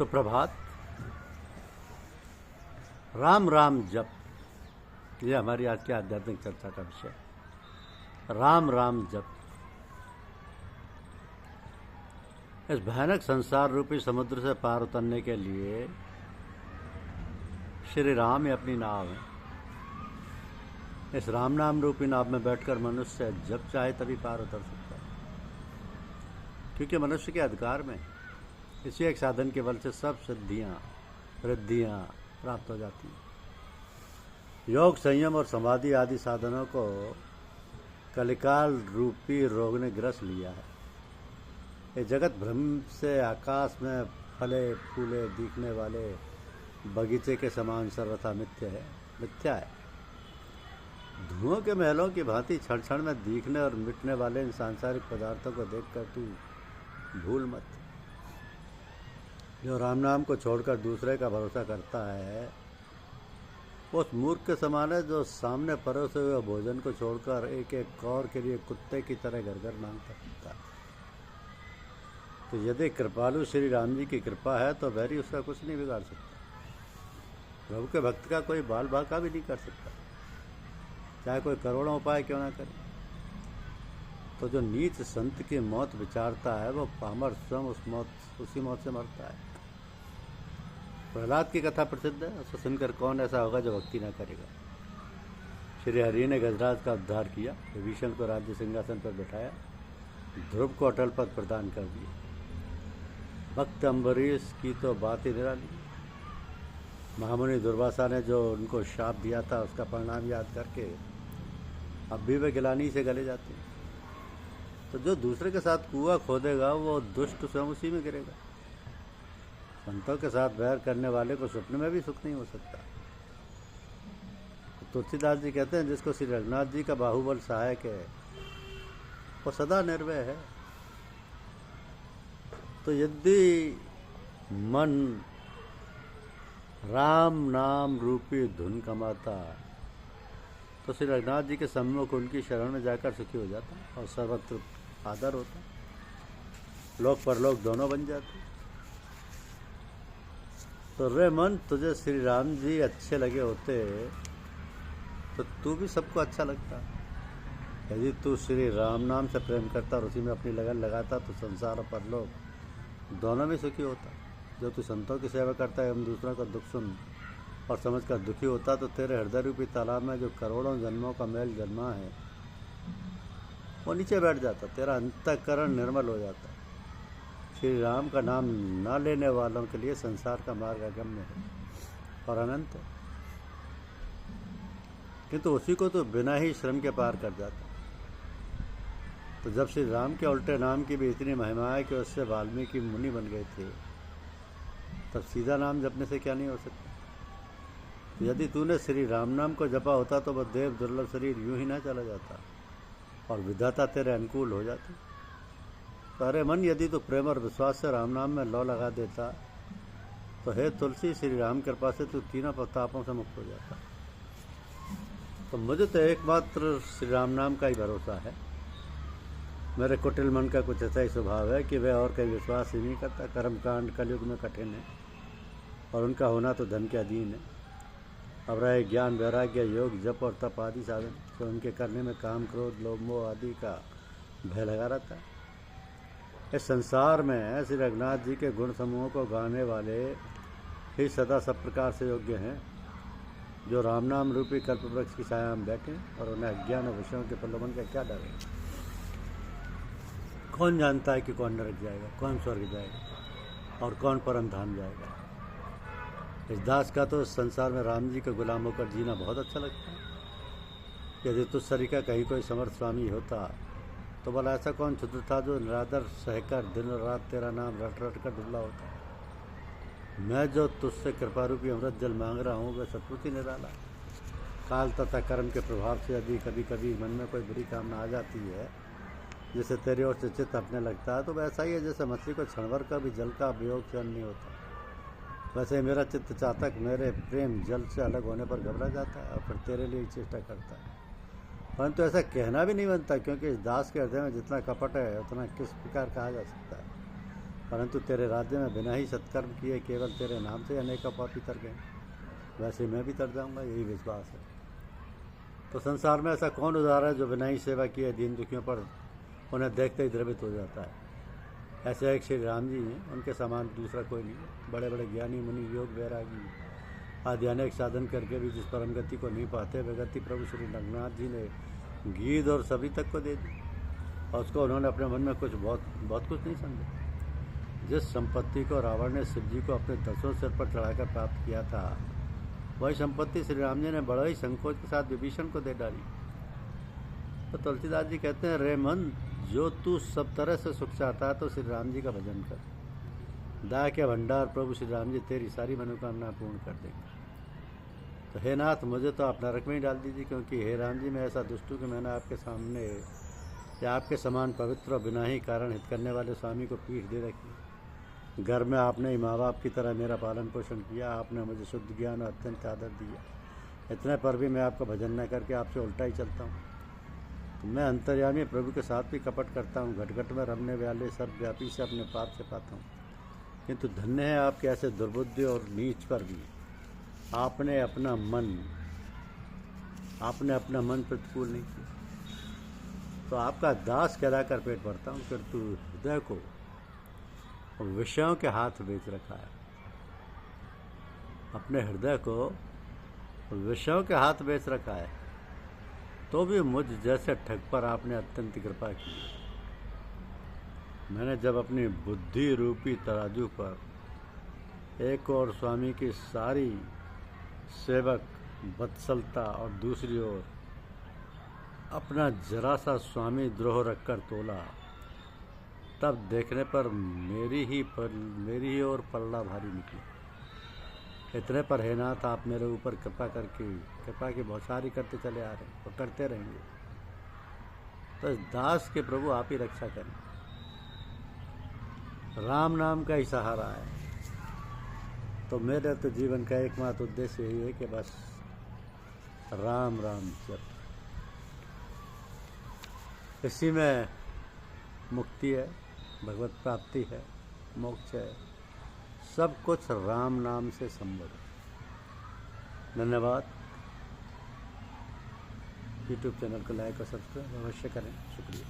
सुप्रभात। राम राम जप, ये हमारी आज की आध्यात्मिक चर्चा का विषय। राम राम जप। इस भयानक संसार रूपी समुद्र से पार उतरने के लिए श्री राम ही अपनी नाव है। इस राम नाम रूपी नाव में बैठकर मनुष्य जब चाहे तभी पार उतर सकता है, क्योंकि मनुष्य के अधिकार में इसी एक साधन के बल से सब सिद्धियां वृद्धियां प्राप्त हो जाती हैं। योग, संयम और समाधि आदि साधनों को कलिकाल रूपी रोग ने ग्रस लिया है। ये जगत भ्रम से आकाश में फले फूले दिखने वाले बगीचे के समान सर्वथा मिथ्या है। धुओं के महलों की भांति क्षण क्षण में दिखने और मिटने वाले इन सांसारिक पदार्थों को देखकर तू भूल मत। जो राम नाम को छोड़कर दूसरे का भरोसा करता है उस मूर्ख के समान है जो सामने परोसे हुए भोजन को छोड़कर एक एक कौर के लिए कुत्ते की तरह घर घर मांगता फिरता है। तो यदि कृपालु श्री राम जी की कृपा है तो वैरी उसका कुछ नहीं बिगाड़ सकता। प्रभु के भक्त का कोई बाल बाका भी नहीं कर सकता, चाहे कोई करोड़ों उपाय क्यों ना करे। तो जो नीच संत की मौत विचारता है वो पामर स्वयं उसी मौत से मरता है। प्रहलाद की कथा प्रसिद्ध है, उसको सुनकर कौन ऐसा होगा जो भक्ति न करेगा। श्री हरि ने गजराज का उद्धार किया, विभीषण को राज्य सिंहासन पर बैठाया, ध्रुव को अटल पद प्रदान कर दिया। भक्त अम्बरीश की तो बात ही निराली। महामुनि दुर्वासा ने जो उनको शाप दिया था उसका परिणाम याद करके अब भी वे गिलानी से गले जाते हैं। तो जो दूसरे के साथ कुआं खोदेगा वो दुष्ट स्वयं उसी में गिरेगा। संतों के साथ बैर करने वाले को स्वप्न में भी सुख नहीं हो सकता। तो तुलसीदास जी कहते हैं जिसको श्री रघुनाथ जी का बाहुबल सहायक है वो सदा निर्भय है। तो यदि मन राम नाम रूपी धुन कमाता तो श्री रघुनाथ जी के सम्मुख उनकी शरण में जाकर सुखी हो जाता और सर्वत्र आदर होता, लोक परलोक दोनों बन जाते। तो रे मन, तुझे श्री राम जी अच्छे लगे होते तो तू भी सबको अच्छा लगता। यदि तू श्री राम नाम से प्रेम करता और उसी में अपनी लगन लगाता तो संसार और परलोक दोनों में सुखी होता। जो तू संतों की सेवा करता है एवं दूसरों का दुख सुन और समझ कर दुखी होता तो तेरे हृदय रूपी तालाब में जो करोड़ों जन्मों का मेल जन्मा है वो नीचे बैठ जाता, तेरा अंतःकरण निर्मल हो जाता। श्री राम का नाम न लेने वालों के लिए संसार का मार्ग अगम्य है और अनंत है, किंतु उसी को तो बिना ही श्रम के पार कर जाता। तो जब श्री राम के उल्टे नाम की भी इतनी महिमा है कि उससे वाल्मीकि मुनि बन गए थे, तब सीधा नाम जपने से क्या नहीं हो सकता। तो यदि तूने श्री राम नाम को जपा होता तो वह देव दुर्लभ शरीर यूं ही ना चला जाता और विधाता तेरे अनुकूल हो जाती। तो अरे मन, यदि तू प्रेम और विश्वास से राम नाम में लौ लगा देता तो हे तुलसी, श्री राम कृपा से तू तीनों प्रतापों से मुक्त हो जाता। तो मुझे तो एकमात्र श्री राम नाम का ही भरोसा है। मेरे कुटिल मन का कुछ ऐसा ही स्वभाव है कि वह और कहीं विश्वास ही नहीं करता। कर्मकांड कलयुग में कठिन है और उनका होना तो धन के अधीन है। अब रहे ज्ञान, वैराग्य, योग, जप और तप आदि साधन, तो उनके करने में काम, क्रोध, लोभ, मोह आदि का भय लगा रहता है। इस संसार में श्री रघुनाथ जी के गुण समूहों को गाने वाले ही सदा सब प्रकार से योग्य हैं, जो राम नाम रूपी कल्प वृक्ष की छाया में बैठे और उन्हें अज्ञान और विषयों के प्रलोभन का क्या डर है। कौन जानता है कि कौन नरक जाएगा, कौन स्वर्ग जाएगा और कौन परम धाम जाएगा। इस दास का तो संसार में राम जी के गुलाम होकर जीना बहुत अच्छा लगता है। यदि तुझ सरीका कहीं कोई समर्थ स्वामी होता तो भला ऐसा कौन क्षुद्र था जो निरादर सहकर दिन और रात तेरा नाम रट रट कर दुबला होता। मैं जो तुझसे कृपा रूपी अमृत जल मांग रहा हूँ वह सचमुच ही निराला। काल तथा कर्म के प्रभाव से यदि कभी कभी मन में कोई बुरी कामना आ जाती है जिससे तेरी ओर से चित्त हटने लगता है तो वैसा ही है जैसे मछली को क्षणभर का भी जल का उपयोग सहन नहीं होता। वैसे ही मेरा चित्त चातक मेरे प्रेम जल से अलग होने पर घबरा जाता है और फिर तेरे लिए चेष्टा करता है। परंतु ऐसा कहना भी नहीं बनता, क्योंकि इस दास के हृदय में जितना कपट है उतना किस प्रकार कहा जा सकता है। परंतु तेरे राज्य में बिना ही सत्कर्म किए केवल तेरे नाम से अनेकों पापी तर गए, वैसे मैं भी तर जाऊंगा, यही विश्वास है। तो संसार में ऐसा कौन उदार है जो बिना ही सेवा किए दीन दुखियों पर उन्हें देखते ही द्रवित हो जाता है। ऐसे एक श्री राम जी हैं, उनके समान दूसरा कोई नहीं। बड़े बड़े ज्ञानी मुनि योग वैरागी आदि अनेक साधन करके भी जिस परम गति को नहीं पाते, वे गति प्रभु श्री रघुनाथ जी ने गीत और सभी तक को दे दी, और उसको उन्होंने अपने मन में बहुत कुछ नहीं समझा। जिस संपत्ति को रावण ने शिव जी को अपने 10 सिर पर चढ़ाकर प्राप्त किया था, वही संपत्ति श्री राम जी ने बड़े ही संकोच के साथ विभीषण को दे डाली। तो तुलसीदास जी कहते हैं, रे मन, जो तू सब तरह से सुख चाहता है तो श्री राम जी का भजन कर। दया के भंडार प्रभु श्री राम जी तेरी सारी मनोकामना पूर्ण कर देंगे। तो हे नाथ, मुझे तो आप नरक में ही डाल दीजिए, क्योंकि हे राम जी, मैं ऐसा दुष्ट हूँ कि मैंने आपके सामने या आपके समान पवित्र और बिना ही कारण हित करने वाले स्वामी को पीठ दे रखी। घर में आपने ही माँ बाप की तरह मेरा पालन पोषण किया, आपने मुझे शुद्ध ज्ञान और अत्यंत आदर दिया। इतने पर भी मैं आपका भजन न करके आपसे उल्टा ही चलता हूँ। तो मैं अंतर्यामी प्रभु के साथ भी कपट करता हूँ, घट घट में रमने वाले सर्वव्यापी से अपने पाप से पाता हूँ। किंतु धन्य है आपके ऐसे दुर्बुद्धि और नीच पर भी आपने अपना मन प्रतिकूल नहीं किया। तो आपका दास कहलाकर पेट भरता हूँ, फिर तू हृदय को विषयों के हाथ बेच रखा है। अपने हृदय को विषयों के हाथ बेच रखा है, तो भी मुझ जैसे ठग पर आपने अत्यंत कृपा की। मैंने जब अपनी बुद्धि रूपी तराजू पर एक और स्वामी की सारी सेवक वत्सलता और दूसरी ओर अपना जरा सा स्वामी द्रोह रखकर तोला, तब देखने पर मेरी ही ओर पल्ला भारी निकली। इतने पर हे नाथ, आप मेरे ऊपर कृपा की बौछारी करते चले आ रहे हैं और करते रहेंगे। तो इस दास के प्रभु आप ही रक्षा करें। राम नाम का ही सहारा है। तो मेरे तो जीवन का एकमात्र उद्देश्य यही है कि बस राम राम जप, इसी में मुक्ति है, भगवत प्राप्ति है, मोक्ष है, सब कुछ राम नाम से संभव है। धन्यवाद। यूट्यूब चैनल को लाइक और सब्सक्राइब अवश्य करें। शुक्रिया।